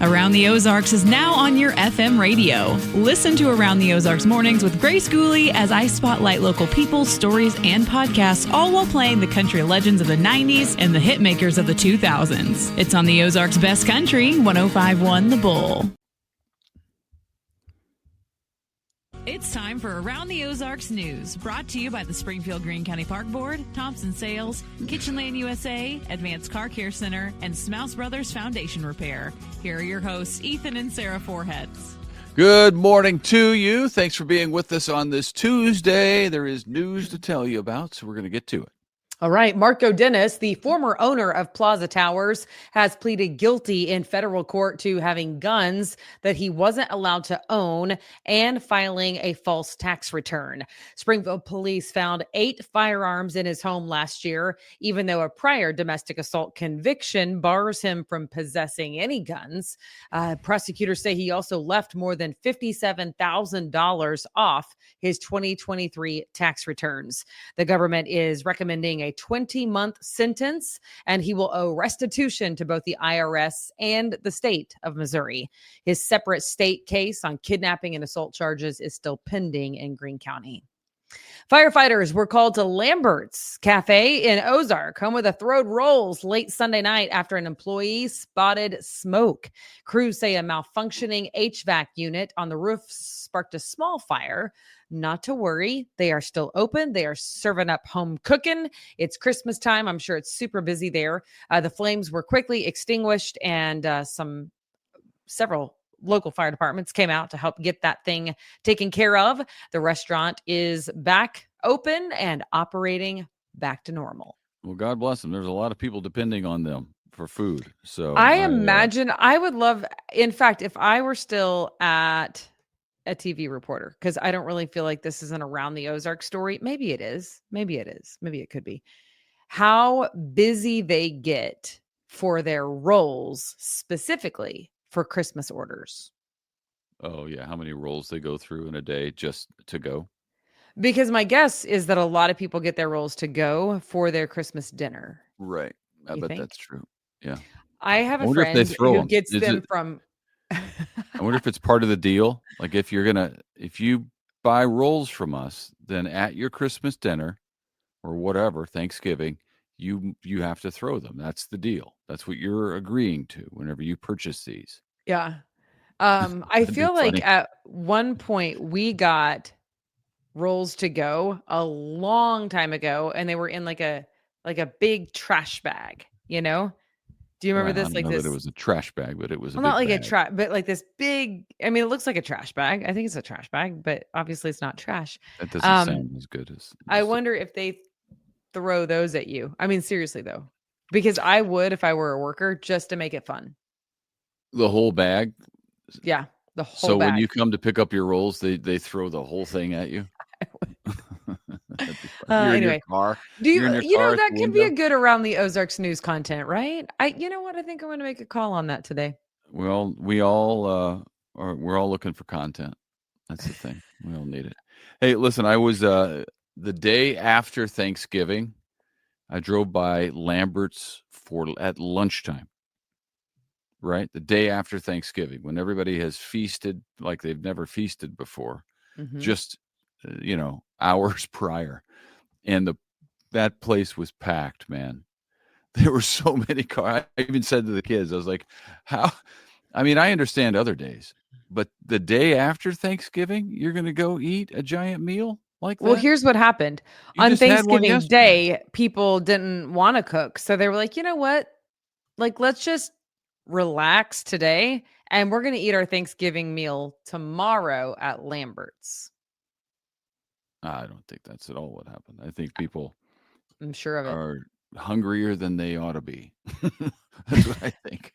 Around the Ozarks is now on your FM radio. Listen to Around the Ozarks mornings with Grace Gooley as I spotlight local people, stories, and podcasts, all while playing the country legends of the 90s and the hit makers of the 2000s. It's on the Ozarks Best Country, 105.1 The Bull. It's time for Around the Ozarks News, brought to you by the Springfield Greene County Park Board, Thompson Sales, Kitchenland USA, Advanced Car Care Center, and Smouse Brothers Foundation Repair. Here are your hosts, Ethan and Sarah Foreheads. Good morning to you. Thanks for being with us on this Tuesday. There is news to tell you about, so we're going to get to it. All right. Marco Dennis, the former owner of Plaza Towers, has pleaded guilty in federal court to having guns that he wasn't allowed to own and filing a false tax return. Springfield police found 8 firearms in his home last year, even though a prior domestic assault conviction bars him from possessing any guns. Prosecutors say he also left more than $57,000 off his 2023 tax returns. The government is recommending a 20-month sentence, and he will owe restitution to both the IRS and the state of Missouri. His separate state case on kidnapping and assault charges is still pending in Greene County. Firefighters were called to Lambert's Cafe in Ozark, home of the Throwed Rolls, late Sunday night after an employee spotted smoke. Crews say a malfunctioning HVAC unit on the roof sparked a small fire. Not to worry, they are still open. They are serving up home cooking. It's Christmas time. I'm sure it's super busy there. The flames were quickly extinguished, and several local fire departments came out to help get that thing taken care of. The restaurant is back open and operating back to normal. Well, God bless them. There's a lot of people depending on them for food. So I imagine I would love, in fact, if I were still at a TV reporter, because I don't really feel like this is an Around the Ozark story. Maybe it is. Maybe it is. Maybe it could be. How busy they get for their rolls, specifically for Christmas orders. Oh, yeah. How many rolls they go through in a day just to go? Because my guess is that a lot of people get their rolls to go for their Christmas dinner. Right. I bet think? that's true. Yeah. I have a wonder if friend they throw who them. gets them from... I wonder if it's part of the deal. Like if you buy rolls from us, then at your Christmas dinner or whatever, Thanksgiving, you have to throw them. That's the deal. That's what you're agreeing to whenever you purchase these. Yeah. I feel like at one point we got rolls to go a long time ago, and they were in like a big trash bag, you know? Do you remember this? I don't know that it was a trash bag, but it was not like a trash, but like this big, I mean, it looks like a trash bag. I think it's a trash bag, but obviously it's not trash. That doesn't sound as good as I wonder if they throw those at you. I mean, seriously though, because I would if I were a worker, just to make it fun. The whole bag? Yeah, the whole So bag. when you come to pick up your rolls, they throw the whole thing at you? You're in your car. That could be a good Around the Ozarks news content, right? You know what? I think I'm going to make a call on that today. Well, we're all looking for content. That's the thing. We all need it. Hey, listen, I was the day after Thanksgiving, I drove by Lambert's at lunchtime. Right? The day after Thanksgiving, when everybody has feasted like they've never feasted before, just hours prior. And that place was packed, man. There were so many cars. I even said to the kids, I was like, how? I mean, I understand other days, but the day after Thanksgiving, you're going to go eat a giant meal like that? Well, here's what happened. On Thanksgiving Day, people didn't want to cook. So they were like, you know what? Like, let's just relax today. And we're going to eat our Thanksgiving meal tomorrow at Lambert's. I don't think that's at all what happened. I think people I'm sure of it. Are hungrier than they ought to be. That's what I think.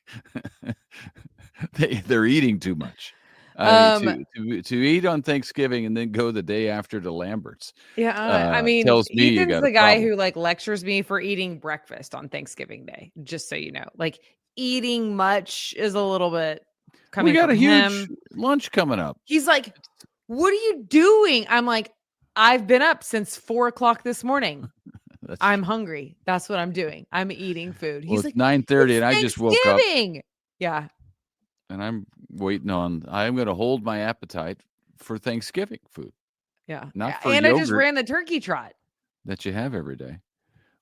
They're eating too much. To eat on Thanksgiving and then go the day after to Lambert's. Yeah, I mean, tells me Ethan's you got the a guy problem. who like lectures me for eating breakfast on Thanksgiving Day. Just so you know, like eating much is a little bit coming. We got a huge him. lunch coming up. He's like, "What are you doing?" I'm like, "I've been up since 4:00 this morning. I'm hungry. That's what I'm doing. I'm eating food." He's like, 9:30 and I just woke up. Yeah. and I'm going to hold my appetite for Thanksgiving food, Yeah. not for And I just yogurt ran the turkey trot. that you have every day.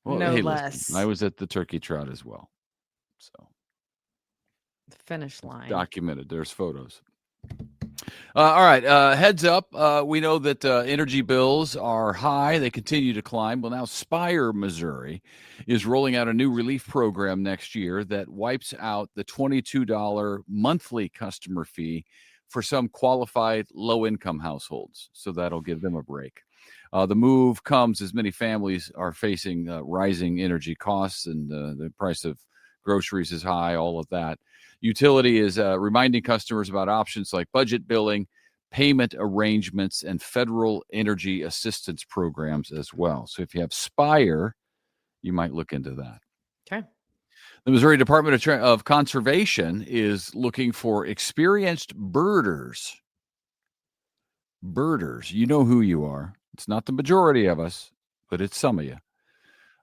Well, No hey, less. listen, I was at the turkey trot as well. So The finish line. documented. There's photos. All right. Heads up. We know that energy bills are high. They continue to climb. Well, now Spire, Missouri, is rolling out a new relief program next year that wipes out the $22 monthly customer fee for some qualified low-income households. So that'll give them a break. The move comes as many families are facing rising energy costs, and the price of groceries is high, all of that. Utility is reminding customers about options like budget billing, payment arrangements, and federal energy assistance programs as well. So if you have Spire, you might look into that. Okay. The Missouri Department of Conservation is looking for experienced birders. Birders, you know who you are. It's not the majority of us, but it's some of you.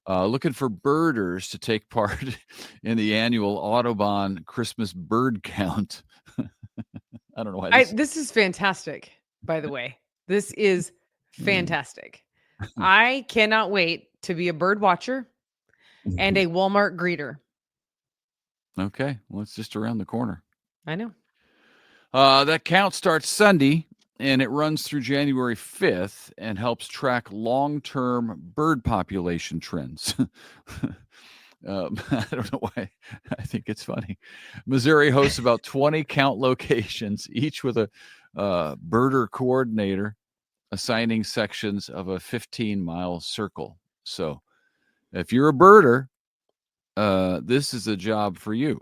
Looking for birders to take part in the annual Audubon Christmas bird count. I don't know why. This is fantastic, by the way. This is fantastic. I cannot wait to be a bird watcher and a Walmart greeter. Okay. Well, it's just around the corner. I know. That count starts Sunday, and it runs through January 5th and helps track long-term bird population trends. I don't know why. I think it's funny. Missouri hosts about 20 count locations, each with a birder coordinator assigning sections of a 15-mile circle. So if you're a birder, this is a job for you.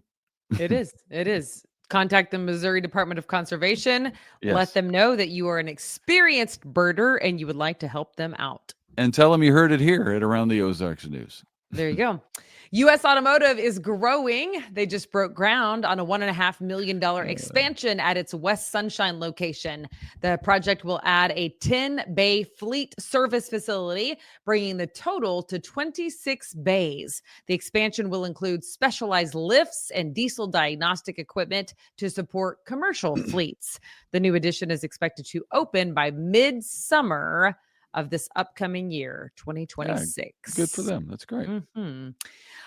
It is. It is. Contact the Missouri Department of Conservation. Yes. Let them know that you are an experienced birder and you would like to help them out. And tell them you heard it here at Around the Ozarks News. There you go. U.S. Automotive is growing. They just broke ground on a $1.5 million expansion at its West Sunshine location. The project will add a 10-bay fleet service facility, bringing the total to 26 bays. The expansion will include specialized lifts and diesel diagnostic equipment to support commercial fleets. The new addition is expected to open by mid-summer of this upcoming year, 2026. Yeah, good for them. That's great. Mm-hmm.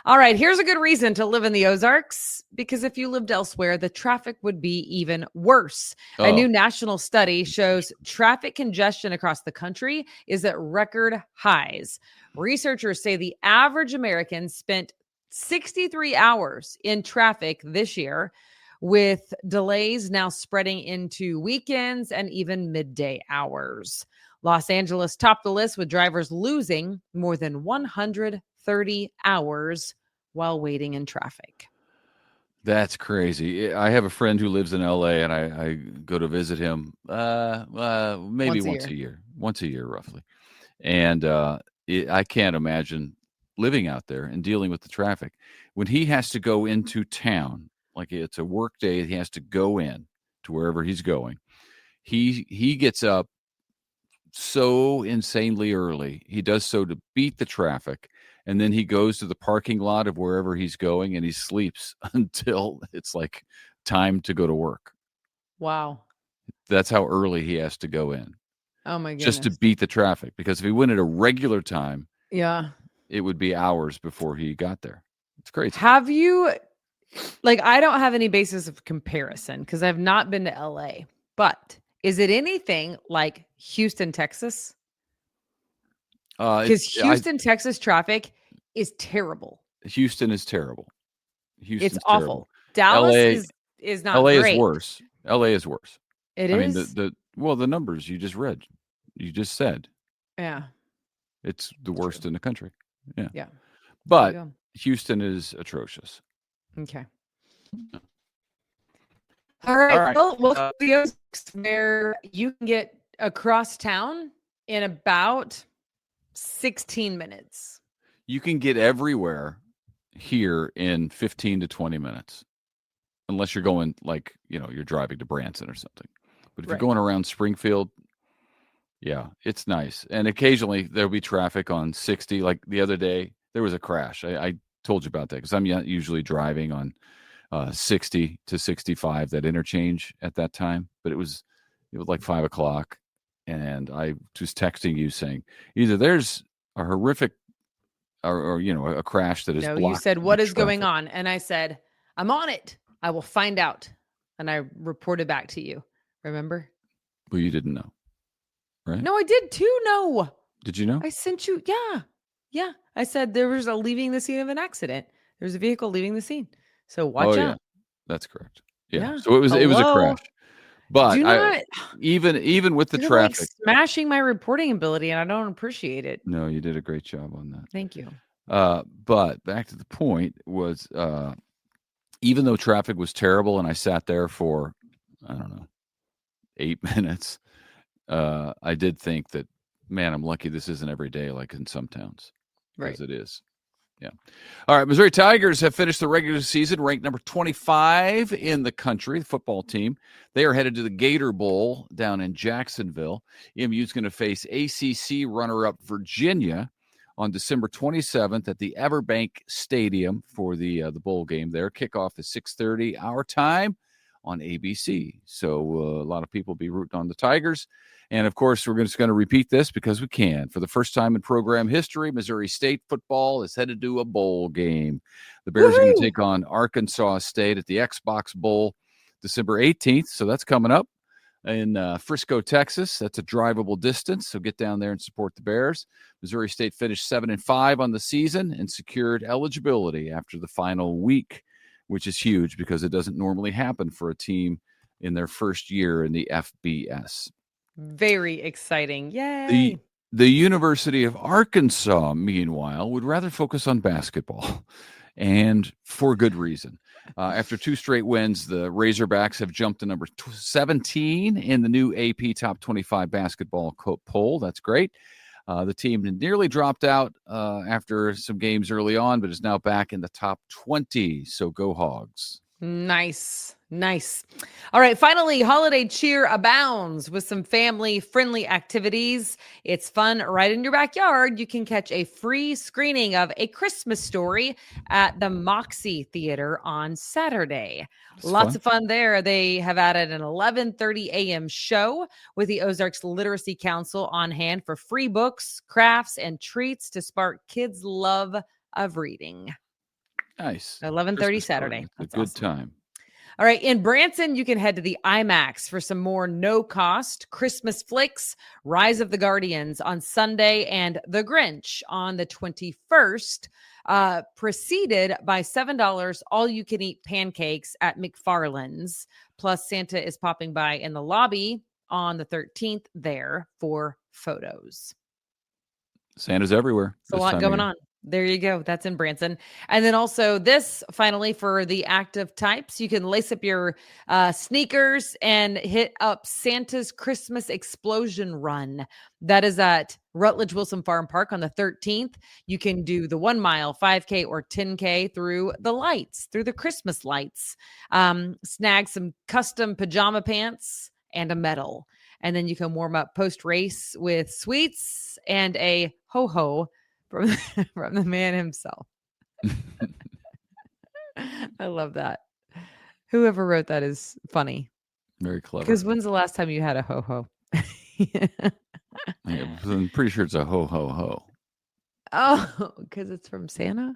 All right, here's a good reason to live in the Ozarks, because if you lived elsewhere, the traffic would be even worse. A new national study shows traffic congestion across the country is at record highs. Researchers say the average American spent 63 hours in traffic this year, with delays now spreading into weekends and even midday hours. Los Angeles topped the list, with drivers losing more than 130 hours while waiting in traffic. That's crazy. I have a friend who lives in LA, and I go to visit him maybe once a year, roughly. And I can't imagine living out there and dealing with the traffic. When he has to go into town, like it's a work day, he has to go in to wherever he's going. He gets up so insanely early. He does so to beat the traffic, and then he goes to the parking lot of wherever he's going, and he sleeps until it's like time to go to work. Wow. That's how early he has to go in. Oh my goodness. Just to beat the traffic, because if he went at a regular time, it would be hours before he got there. It's crazy. Have you, I don't have any basis of comparison because I've not been to LA, but is it anything like Houston, Texas? Because Houston, Texas traffic is terrible. Houston is terrible. It's awful. Dallas is not LA great. is worse. LA is worse. It is? I mean, the numbers you just read, you just said. Yeah. It's the worst in the country. Yeah. Yeah. But Houston is atrocious. Okay. All right. Well, the Ozarks, where you can get across town in about 16 minutes. You can get everywhere here in 15 to 20 minutes, unless you're going you're driving to Branson or something. But if you're going around Springfield, yeah, it's nice. And occasionally there'll be traffic on 60. Like the other day, there was a crash. I told you about that because I'm usually driving on 60 to 65, that interchange at that time. But it was like 5 o'clock. And I was texting you saying either there's a horrific or a crash that is No, blocked. you said, the what is traffic. going on? And I said, I'm on it. I will find out. And I reported back to you. Remember? Well, you didn't know, right? No, I did too. No. Did you know? I sent you. Yeah. Yeah. I said there was a leaving the scene of an accident. There's a vehicle leaving the scene. So watch out. Yeah, that's correct. Yeah. Yeah. So it was a crash. But Do not, even with the you're traffic, like smashing my reporting ability, and I don't appreciate it. no, you did a great job on that. Thank you. But back to the point was, even though traffic was terrible and I sat there for, I don't know, 8 minutes, I did think that, man, I'm lucky this isn't every day like in some towns. Right. Because it is. Yeah. All right. Missouri Tigers have finished the regular season ranked number 25 in the country, the football team. They are headed to the Gator Bowl down in Jacksonville. EMU is going to face ACC runner-up Virginia on December 27th at the Everbank Stadium for the bowl game there. Kickoff is 6:30 our time on ABC. So a lot of people will be rooting on the Tigers. And, of course, we're just going to repeat this because we can. For the first time in program history, Missouri State football is headed to a bowl game. The Bears are going to take on Arkansas State at the Xbox Bowl December 18th. So that's coming up in Frisco, Texas. That's a drivable distance. So get down there and support the Bears. Missouri State finished 7-5 on the season and secured eligibility after the final week, which is huge because it doesn't normally happen for a team in their first year in the FBS. Very exciting. Yay. The University of Arkansas, meanwhile, would rather focus on basketball, and for good reason. After 2 straight wins, the Razorbacks have jumped to number 17 in the new AP Top 25 basketball poll. That's great. The team nearly dropped out after some games early on, but is now back in the top 20. So go Hogs. Nice. All right. Finally, holiday cheer abounds with some family-friendly activities. It's fun right in your backyard. You can catch a free screening of A Christmas Story at the Moxie Theater on Saturday. Lots of fun there. They have added an 11:30 a.m. show with the Ozarks Literacy Council on hand for free books, crafts, and treats to spark kids' love of reading. Nice. 11:30 Saturday. That's a good time. All right. In Branson, you can head to the IMAX for some more no-cost Christmas flicks, Rise of the Guardians on Sunday and The Grinch on the 21st, preceded by $7 all-you-can-eat pancakes at McFarland's. Plus, Santa is popping by in the lobby on the 13th there for photos. Santa's everywhere. It's a lot going on. There you go. That's in Branson. And then also this, finally, for the active types, you can lace up your sneakers and hit up Santa's Christmas Explosion Run. That is at Rutledge Wilson Farm Park on the 13th. You can do the 1 mile, 5K, or 10K through the lights, through the Christmas lights. Snag some custom pajama pants and a medal. And then you can warm up post-race with sweets and a ho-ho from the man himself. I love that. Whoever wrote that is funny. Very clever. Because when's the last time you had a ho-ho? Yeah, I'm pretty sure it's a ho-ho-ho. Oh, because it's from Santa?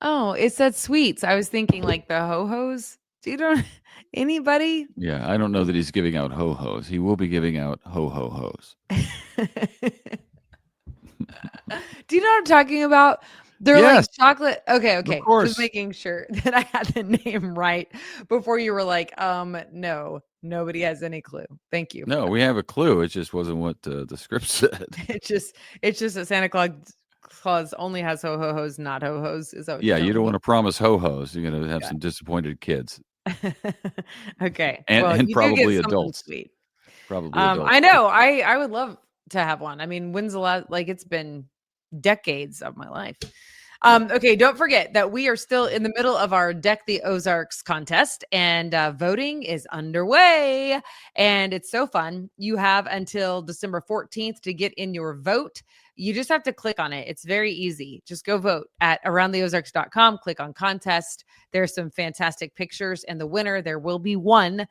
Oh, it said sweets. I was thinking like the ho-hos. Do you know anybody? Yeah, I don't know that he's giving out ho-hos. He will be giving out ho-ho-hos. Do you know what I'm talking about? They're like chocolate. Okay. Of course. Just making sure that I had the name right before you were like, no, nobody has any clue. Thank you. No, we have a clue. It just wasn't what the script said. It's just that Santa Claus only has ho-ho-hos, not ho-hos. Is that what you don't want to promise ho-hos. You're going to have some disappointed kids. Okay. And probably adults. Sweet. Probably adults. I know. I would love to have one. I mean, when's the last, like, it's been decades of my life. Okay, don't forget that we are still in the middle of our Deck the Ozarks contest, and voting is underway. And it's so fun. You have until December 14th to get in your vote. You just have to click on it. It's very easy. Just go vote at aroundtheozarks.com. Click on contest. There's some fantastic pictures, and the winner, there will be one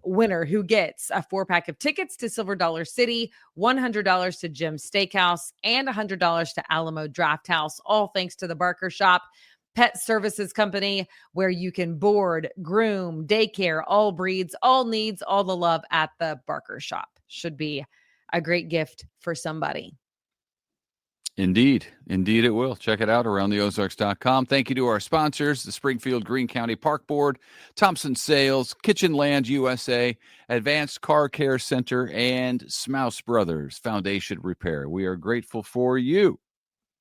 winner who gets a 4-pack of tickets to Silver Dollar City, $100 to Jim's Steakhouse, and $100 to Alamo Draft House, all thanks to the Barker Shop Pet Services Company, where you can board, groom, daycare, all breeds, all needs, all the love at the Barker Shop. Should be a great gift for somebody. Indeed it will. Check it out, aroundtheozarks.com. Thank you to our sponsors, the Springfield Greene County Park Board, Thompson Sales, Kitchen Land USA, Advanced Car Care Center, and Smouse Brothers Foundation Repair. We are grateful for you.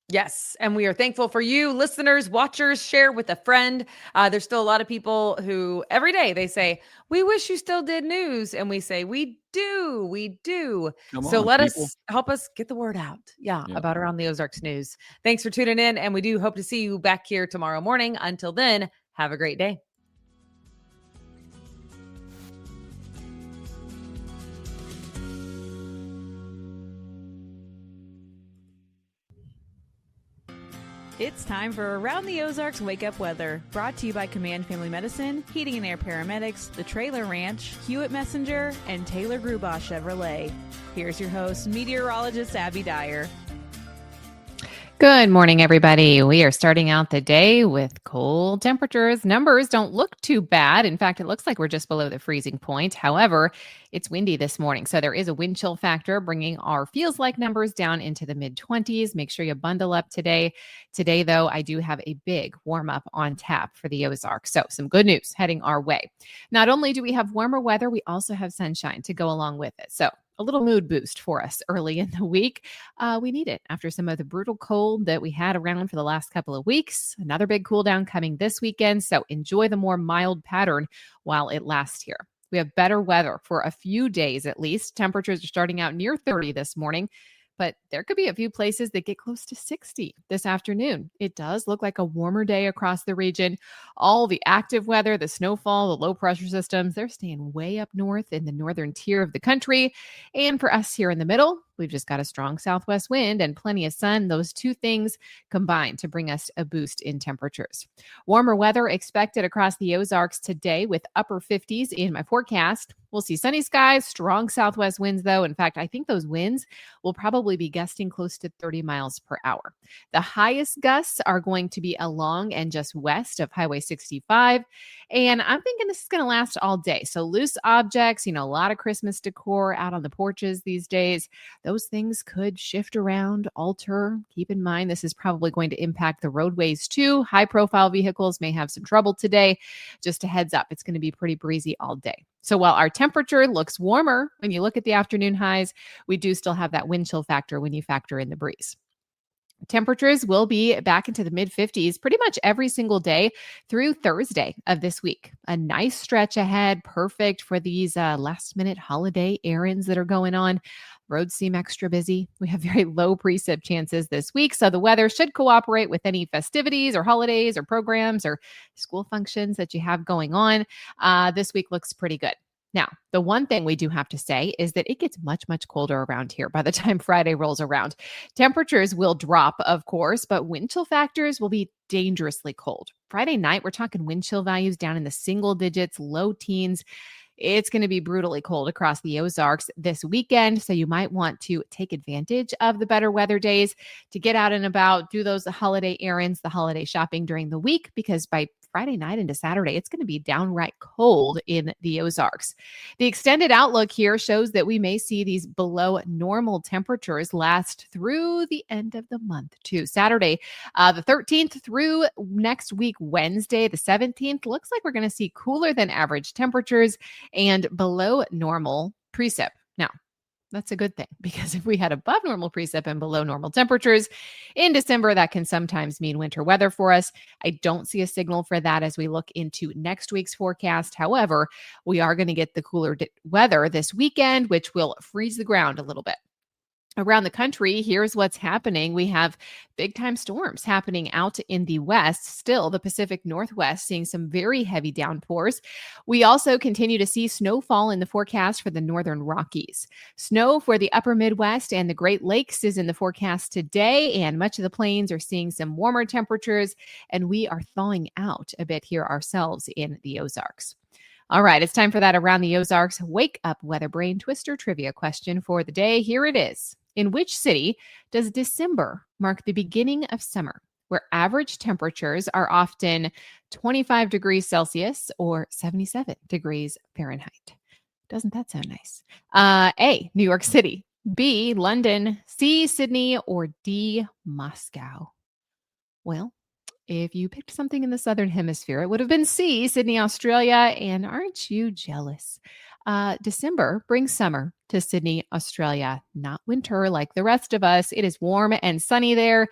Yes, and we are thankful for you, listeners, watchers. Share with a friend. There's still a lot of people who every day they say, we wish you still did news. And we say, we do. So let us help us get the word out. Yeah, about Around the Ozarks News. Thanks for tuning in. And we do hope to see you back here tomorrow morning. Until then, have a great day. It's time for Around the Ozarks Wake Up Weather, brought to you by Command Family Medicine, Heating and Air Paramedics, The Trailer Ranch, Hewitt Messenger, and Taylor Grubaugh Chevrolet. Here's your host, meteorologist Abby Dyer. Good morning, everybody. We are starting out the day with cold temperatures. Numbers don't look too bad. In fact, it looks like we're just below the freezing point. However, it's windy this morning, so there is a wind chill factor bringing our feels like numbers down into the mid-20s. Make sure you bundle up today. Today, though, I do have a big warm-up on tap for the Ozarks. So some good news heading our way. Not only do we have warmer weather, we also have sunshine to go along with it. So a little mood boost for us early in the week. We need it after some of the brutal cold that we had around for the last couple of weeks. Another big cool down coming this weekend. So enjoy the more mild pattern while it lasts here. We have better weather for a few days at least. Temperatures are starting out near 30 this morning, but there could be a few places that get close to 60 this afternoon. It does look like a warmer day across the region. All the active weather, the snowfall, the low pressure systems, they're staying way up north in the northern tier of the country. And for us here in the middle, we've just got a strong southwest wind and plenty of sun. Those two things combine to bring us a boost in temperatures. Warmer weather expected across the Ozarks today with upper 50s in my forecast. We'll see sunny skies, strong southwest winds, though. In fact, I think those winds will probably be gusting close to 30 miles per hour. The highest gusts are going to be along and just west of Highway 65. And I'm thinking this is going to last all day. So loose objects, a lot of Christmas decor out on the porches these days. Those things could shift around, alter. Keep in mind, this is probably going to impact the roadways too. High profile vehicles may have some trouble today. Just a heads up, it's going to be pretty breezy all day. So while our temperature looks warmer when you look at the afternoon highs, we do still have that wind chill factor when you factor in the breeze. Temperatures will be back into the mid-50s pretty much every single day through Thursday of this week. A nice stretch ahead, perfect for these last-minute holiday errands that are going on. Roads seem extra busy. We have very low precip chances this week, so the weather should cooperate with any festivities or holidays or programs or school functions that you have going on. This week looks pretty good. Now, the one thing we do have to say is that it gets much, much colder around here by the time Friday rolls around. Temperatures will drop, of course, but wind chill factors will be dangerously cold. Friday night, we're talking wind chill values down in the single digits, low teens. It's going to be brutally cold across the Ozarks this weekend, so you might want to take advantage of the better weather days to get out and about, do those holiday errands, the holiday shopping during the week, because by Friday night into Saturday, it's going to be downright cold in the Ozarks. The extended outlook here shows that we may see these below normal temperatures last through the end of the month too. Saturday, the 13th through next week, Wednesday, the 17th, looks like we're going to see cooler than average temperatures and below normal precip. Now, that's a good thing, because if we had above normal precip and below normal temperatures in December, that can sometimes mean winter weather for us. I don't see a signal for that as we look into next week's forecast. However, we are going to get the cooler weather this weekend, which will freeze the ground a little bit. Around the country, here's what's happening. We have big time storms happening out in the west, still the Pacific Northwest, seeing some very heavy downpours. We also continue to see snowfall in the forecast for the northern Rockies. Snow for the upper Midwest and the Great Lakes is in the forecast today, and much of the plains are seeing some warmer temperatures, and we are thawing out a bit here ourselves in the Ozarks. All right, it's time for that Around the Ozarks Wake Up Weather Brain Twister trivia question for the day. Here it is. In which city does December mark the beginning of summer, where average temperatures are often 25 degrees Celsius or 77 degrees Fahrenheit? Doesn't that sound nice? A, New York City, B, London, C, Sydney, or D, Moscow? Well, if you picked something in the Southern Hemisphere, it would have been C, Sydney, Australia. And aren't you jealous? December brings summer to Sydney, Australia, not winter like the rest of us. It is warm and sunny there,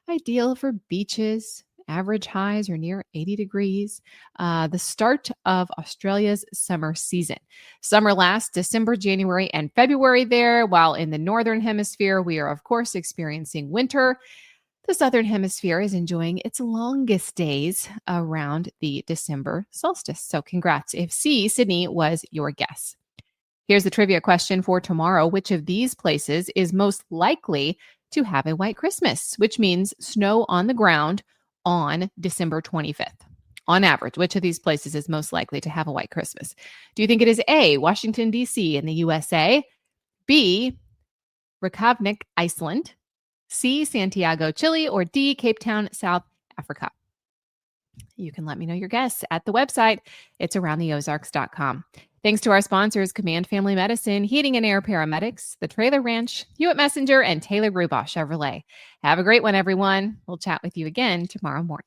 ideal for beaches. Average highs are near 80 degrees. The start of Australia's summer season. Summer lasts December, January, and February there, while in the Northern Hemisphere, we are, of course, experiencing winter. The Southern Hemisphere is enjoying its longest days around the December solstice. So congrats if C, Sydney, was your guess. Here's the trivia question for tomorrow. Which of these places is most likely to have a white Christmas, which means snow on the ground on December 25th? On average, which of these places is most likely to have a white Christmas? Do you think it is A, Washington, D.C. in the USA, B, Reykjavik, Iceland, C, Santiago, Chile, or D, Cape Town, South Africa? You can let me know your guess at the website. It's aroundtheozarks.com. Thanks to our sponsors, Command Family Medicine, Heating and Air Paramedics, The Trailer Ranch, Hewitt Messenger, and Taylor Grubaugh Chevrolet. Have a great one, everyone. We'll chat with you again tomorrow morning.